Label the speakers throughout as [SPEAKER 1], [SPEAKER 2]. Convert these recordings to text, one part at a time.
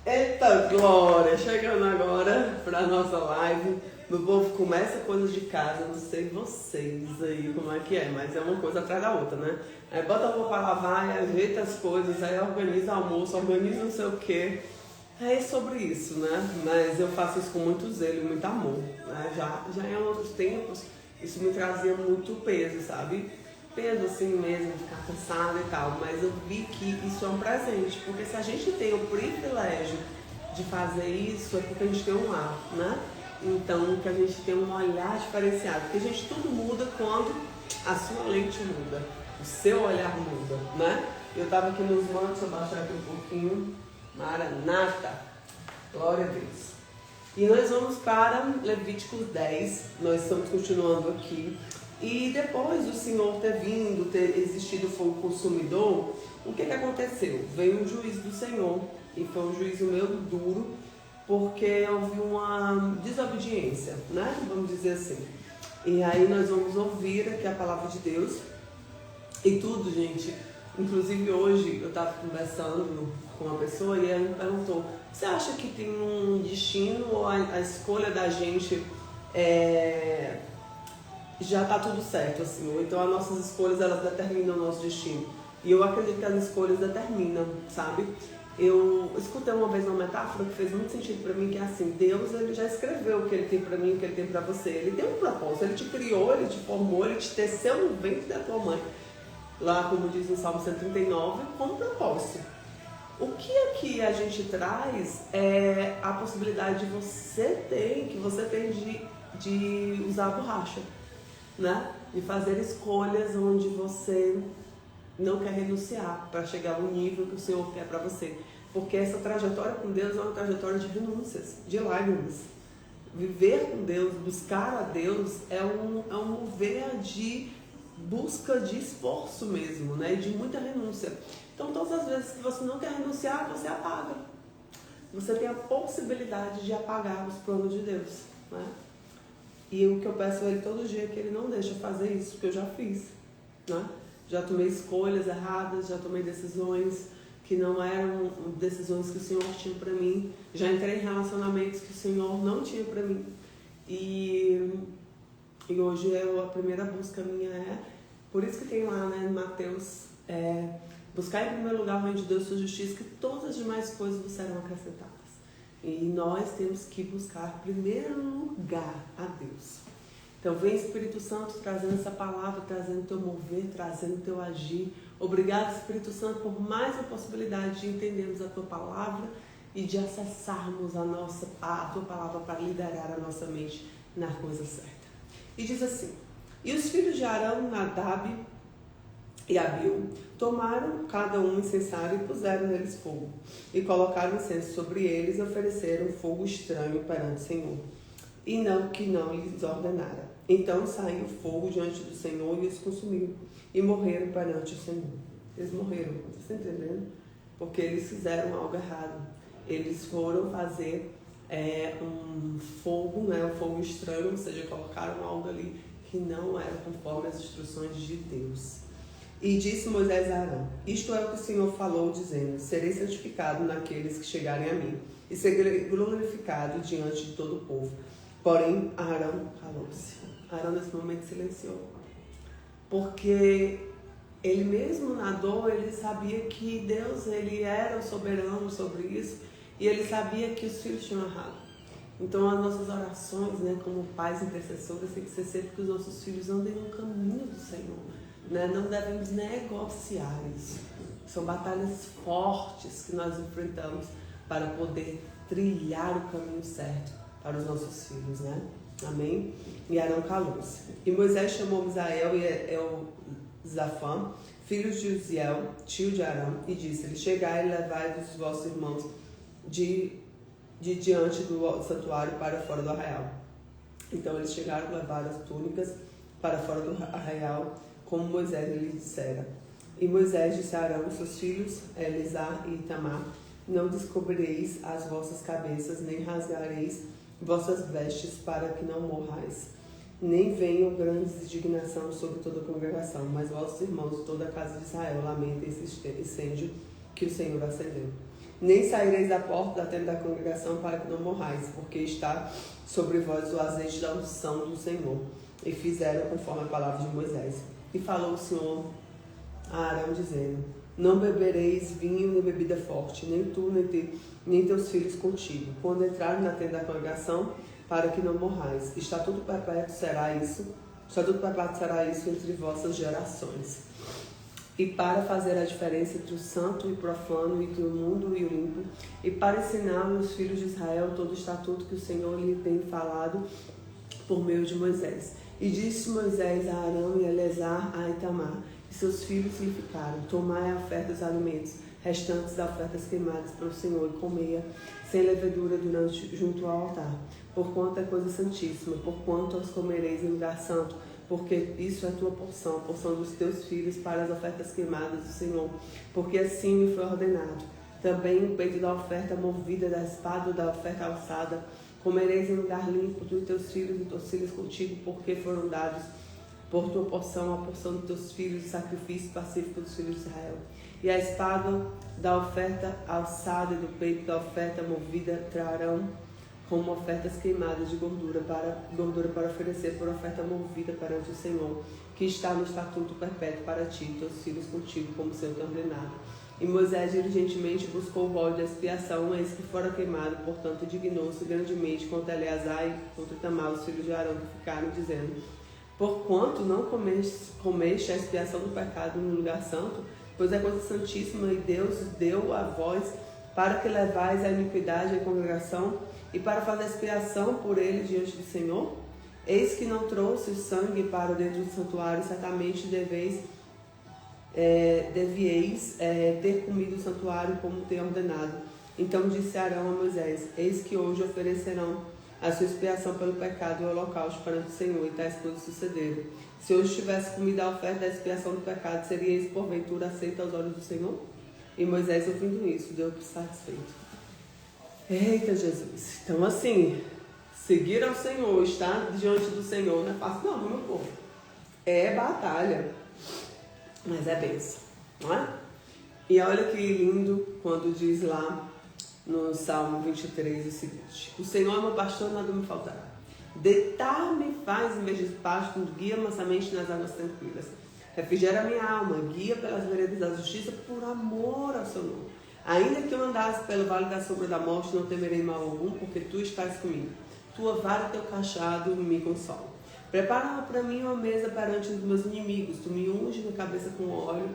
[SPEAKER 1] Eita glória! Chegando agora pra nossa live. Meu povo, começa coisas de casa, não sei vocês aí como é que é, mas é uma coisa atrás da outra, né? Aí bota a roupa pra lavar, aí ajeita as coisas, aí organiza almoço, organiza não sei o quê. É sobre isso, né? Mas eu faço isso com muito zelo e muito amor, né? Já em outros tempos, isso me trazia muito peso, sabe? Peso assim mesmo, ficar cansada e tal. Mas eu vi que isso é um presente, porque se a gente tem o privilégio de fazer isso, é porque a gente tem um lar, né? Então, que a gente tem um olhar diferenciado. Porque, gente, tudo muda quando a sua lente muda, o seu olhar muda, né? Eu tava aqui nos mantos, deixa eu baixar aqui um pouquinho. Maranata, glória a Deus. E nós vamos para Levíticos 10, nós estamos continuando aqui. E depois do Senhor ter vindo, ter existido fogo consumidor, o que aconteceu? Veio um juízo do Senhor, e foi um juízo meio duro, porque houve uma desobediência, né? Vamos dizer assim. E aí nós vamos ouvir aqui a palavra de Deus. E tudo, gente. Inclusive hoje eu estava conversando com uma pessoa e ela me perguntou: você acha que tem um destino ou a escolha da gente já está tudo certo, assim? Ou então as nossas escolhas elas determinam o nosso destino? E eu acredito que as escolhas determinam, sabe? Eu escutei uma vez uma metáfora que fez muito sentido para mim, que é assim: Deus ele já escreveu o que ele tem para mim, o que ele tem para você. Ele tem um propósito, ele te criou, ele te formou, ele te teceu no ventre da tua mãe. Lá, como diz no Salmo 139, com um propósito. O que aqui a gente traz é a possibilidade que você tem de usar a borracha, né? De fazer escolhas onde você não quer renunciar para chegar ao nível que o Senhor quer para você. Porque essa trajetória com Deus é uma trajetória de renúncias, de lágrimas. Viver com Deus, buscar a Deus é um mover de busca de esforço mesmo, né? E de muita renúncia. Então, todas as vezes que você não quer renunciar, você apaga. Você tem a possibilidade de apagar os planos de Deus, né? E o que eu peço a Ele todo dia é que Ele não deixe eu fazer isso, porque eu já fiz, né? Já tomei escolhas erradas, já tomei decisões que não eram decisões que o Senhor tinha para mim. Já entrei em relacionamentos que o Senhor não tinha para mim. E hoje a primeira busca minha por isso que tem lá, né, em Mateus, buscar em primeiro lugar o reino de Deus e sua justiça, que todas as demais coisas vos serão acrescentadas. E nós temos que buscar em primeiro lugar a Deus. Então vem Espírito Santo trazendo essa palavra, trazendo o teu mover, trazendo o teu agir. Obrigado, Espírito Santo, por mais a possibilidade de entendermos a tua palavra e de acessarmos a tua palavra para liderar a nossa mente na coisa certa. E diz assim: e os filhos de Arão, Nadab e Abiú, tomaram cada um incensário e puseram neles fogo, e colocaram incenso sobre eles e ofereceram fogo estranho perante o Senhor, e que não lhes ordenara. Então saiu fogo diante do Senhor e os consumiu, e morreram perante o Senhor. Eles morreram, você está entendendo? Porque eles fizeram algo errado. Eles foram fazer um fogo, né, um fogo estranho, ou seja, colocaram algo ali que não era conforme as instruções de Deus. E disse Moisés a Arão: isto é o que o Senhor falou, dizendo: serei santificado naqueles que chegarem a mim, e serei glorificado diante de todo o povo. Porém, Arão calou-se. Arão nesse momento silenciou, porque ele mesmo na dor, ele sabia que Deus ele era o soberano sobre isso, e ele sabia que os filhos tinham errado. Então as nossas orações, né, como pais intercessores, tem que ser sempre que os nossos filhos andem no caminho do Senhor, né? Não devemos negociar isso. São batalhas fortes que nós enfrentamos para poder trilhar o caminho certo para os nossos filhos, né? Amém? E Arão calou-se. E Moisés chamou Misael e Zafã, filhos de Uziel, tio de Arão, e disse-lhe: chegai e levai os vossos irmãos de diante do santuário para fora do arraial. Então eles chegaram e levaram as túnicas para fora do arraial, como Moisés lhe dissera. E Moisés disse a Arão e seus filhos, Elisá e Itamar: não descobrireis as vossas cabeças, nem rasgareis vossas vestes, para que não morrais. Nem venham grandes indignação sobre toda a congregação, mas vossos irmãos de toda a casa de Israel lamentem esse incêndio que o Senhor acendeu. nem saireis da porta da tenda da congregação para que não morrais, porque está sobre vós o azeite da unção do Senhor. E fizeram conforme a palavra de Moisés. E falou o Senhor a Arão, dizendo: não bebereis vinho nem bebida forte, nem tu, nem teus filhos contigo, quando entrares na tenda da congregação, para que não morrais. Estatuto perpétuo será isso entre vossas gerações. E para fazer a diferença entre o santo e o profano, entre o imundo e o limpo, e para ensinar aos filhos de Israel todo o estatuto que o Senhor lhe tem falado por meio de Moisés. E disse Moisés a Arão e a Eleazar a Itamar, e seus filhos lhe ficaram: tomai a oferta dos alimentos restantes das ofertas queimadas pelo Senhor, e comei-a sem levedura junto ao altar, porquanto é coisa santíssima, porquanto os comereis em lugar santo, porque isso é tua porção, a porção dos teus filhos para as ofertas queimadas do Senhor, porque assim me foi ordenado. Também o peito da oferta movida da espada ou da oferta alçada comereis em lugar limpo, tu e teus filhos e teus filhos contigo, porque foram dados por tua porção, a porção dos teus filhos, o sacrifício pacífico dos filhos de Israel. E a espada da oferta alçada e do peito da oferta movida trarão como ofertas queimadas de gordura para oferecer por oferta movida perante o Senhor, que está no estatuto perpétuo para ti e teus filhos contigo, como o Senhor tem ordenado. E Moisés diligentemente buscou o bode de expiação, eis que fora queimado, portanto indignou-se grandemente contra Eleazar e contra Itamar, os filhos de Arão, que ficaram dizendo: porquanto não comeste a expiação do pecado no lugar santo, pois é coisa santíssima, e Deus deu a vós para que levais a iniquidade à congregação e para fazer expiação por ele diante do Senhor? Eis que não trouxe o sangue para dentro do santuário, certamente devieis ter comido o santuário como tem ordenado. Então disse Arão a Moisés: eis que hoje oferecerão a sua expiação pelo pecado e o holocausto perante o Senhor, e tais coisas sucederam. Se hoje tivesse comido a oferta da expiação do pecado, seríeis porventura aceito aos olhos do Senhor? E Moisés, ouvindo isso, deu por satisfeito. Eita Jesus! Então assim, seguir ao Senhor, estar diante do Senhor não é fácil não, meu povo. É batalha, mas é bênção, não é? E olha que lindo quando diz lá no Salmo 23 o seguinte: o Senhor é meu pastor, nada me faltará. Deitar-me faz em vez de pasto, guia mansamente nas águas tranquilas. Refrigera a minha alma, guia pelas veredas da justiça por amor ao seu nome. Ainda que eu andasse pelo vale da sombra da morte, não temerei mal algum, porque tu estás comigo. Tua vara e teu cajado me consolam. Prepara para mim uma mesa perante os meus inimigos. Tu me unges minha cabeça com óleo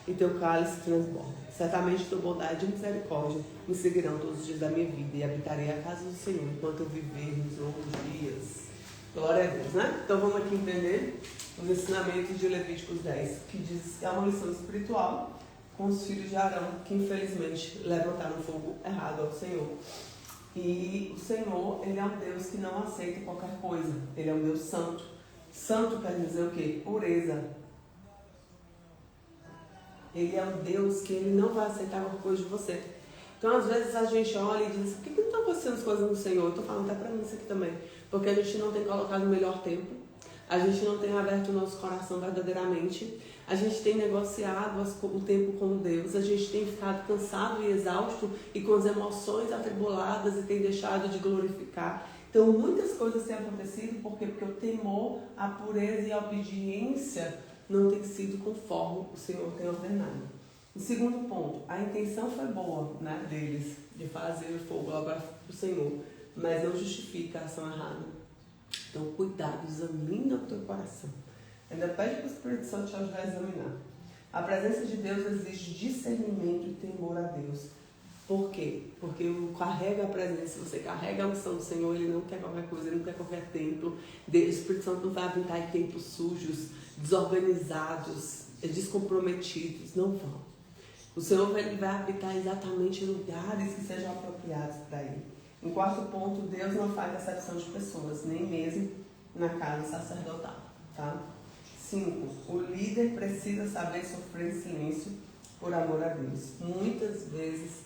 [SPEAKER 1] e teu cálice transborda. Certamente tua bondade e misericórdia me seguirão todos os dias da minha vida, e habitarei a casa do Senhor enquanto eu viver nos longos dias. Glória a Deus, né? Então vamos aqui entender os ensinamentos de Levíticos 10, que diz que é uma lição espiritual com os filhos de Arão, que infelizmente levantaram fogo errado ao Senhor. E o Senhor, ele é um Deus que não aceita qualquer coisa. Ele é um Deus santo. Santo quer dizer o quê? Pureza. Ele é um Deus que ele não vai aceitar qualquer coisa de você. Então, às vezes, a gente olha e diz: por que não estão acontecendo as coisas no Senhor? Eu estou falando até para mim isso aqui também. Porque a gente não tem colocado o melhor tempo. A gente não tem aberto o nosso coração verdadeiramente. A gente tem negociado o tempo com Deus. A gente tem ficado cansado e exausto e com as emoções atribuladas e tem deixado de glorificar. Então, muitas coisas têm acontecido. Por quê? Porque o temor, a pureza e a obediência não tem sido conforme o Senhor tem ordenado. O segundo ponto, a intenção foi boa, né, deles, de fazer o fogo agora para o Senhor, mas não justifica a ação errada. Então, cuidado, examina o teu coração. Ainda pede para o Espírito Santo te ajudar a examinar. A presença de Deus exige discernimento e temor a Deus. Por quê? Porque carrega a presença, você carrega a unção do Senhor, ele não quer qualquer coisa, ele não quer qualquer templo. O Espírito Santo não vai habitar em templos sujos, desorganizados, descomprometidos. Não vão. O Senhor vai habitar exatamente em lugares que sejam apropriados para ele. Em quarto ponto, Deus não faz acepção de pessoas, nem mesmo na casa sacerdotal. Tá? 5. O líder precisa saber sofrer em silêncio por amor a Deus. Muitas vezes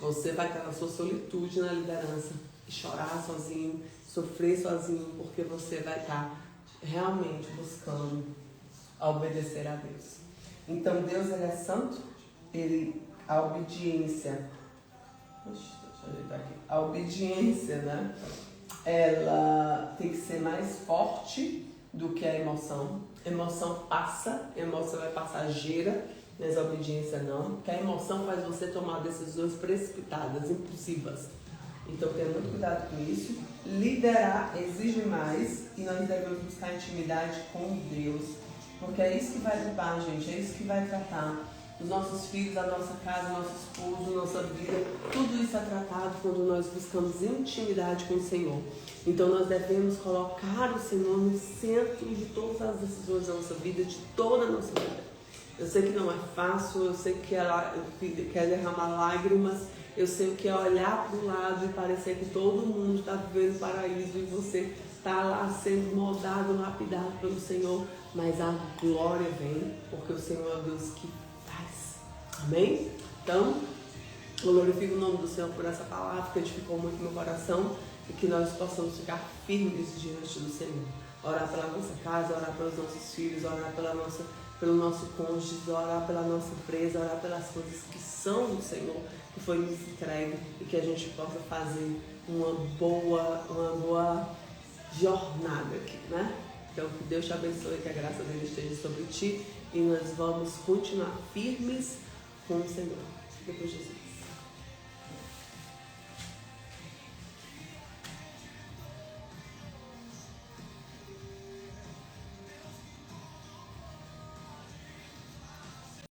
[SPEAKER 1] você vai estar na sua solitude na liderança e chorar sozinho, sofrer sozinho, porque você vai estar realmente buscando a obedecer a Deus. Então Deus, ele é santo, a obediência a obediência, né? Ela tem que ser mais forte do que a emoção. Emoção passa, emoção é passageira, mas a obediência não. Porque a emoção faz você tomar decisões precipitadas, impulsivas. Então tenha muito cuidado com isso. Liderar exige mais e nós devemos buscar intimidade com Deus. Porque é isso que vai limpar, gente, é isso que vai tratar os nossos filhos, a nossa casa, nosso esposo, nossa vida. Tudo isso é tratado quando nós buscamos intimidade com o Senhor. Então nós devemos colocar o Senhor no centro de todas as decisões da nossa vida, de toda a nossa vida. Eu sei que não é fácil, eu sei que ela quer derramar lágrimas, eu sei o que é olhar para o lado e parecer que todo mundo está vivendo paraíso e você está lá sendo moldado, lapidado pelo Senhor, mas a glória vem, porque o Senhor é o Deus que faz. Amém? Então, eu glorifico o nome do Senhor por essa palavra que edificou muito meu coração e que nós possamos ficar firmes diante do Senhor. Orar pela nossa casa, orar pelos nossos filhos, orar pelo nosso cônjuge, orar pela nossa empresa, orar pelas coisas que são do Senhor, que foi nos entregue e que a gente possa fazer uma boa jornada aqui, né? Então, que Deus te abençoe, que a graça dele esteja sobre ti e nós vamos continuar firmes com o Senhor. Fica com Jesus.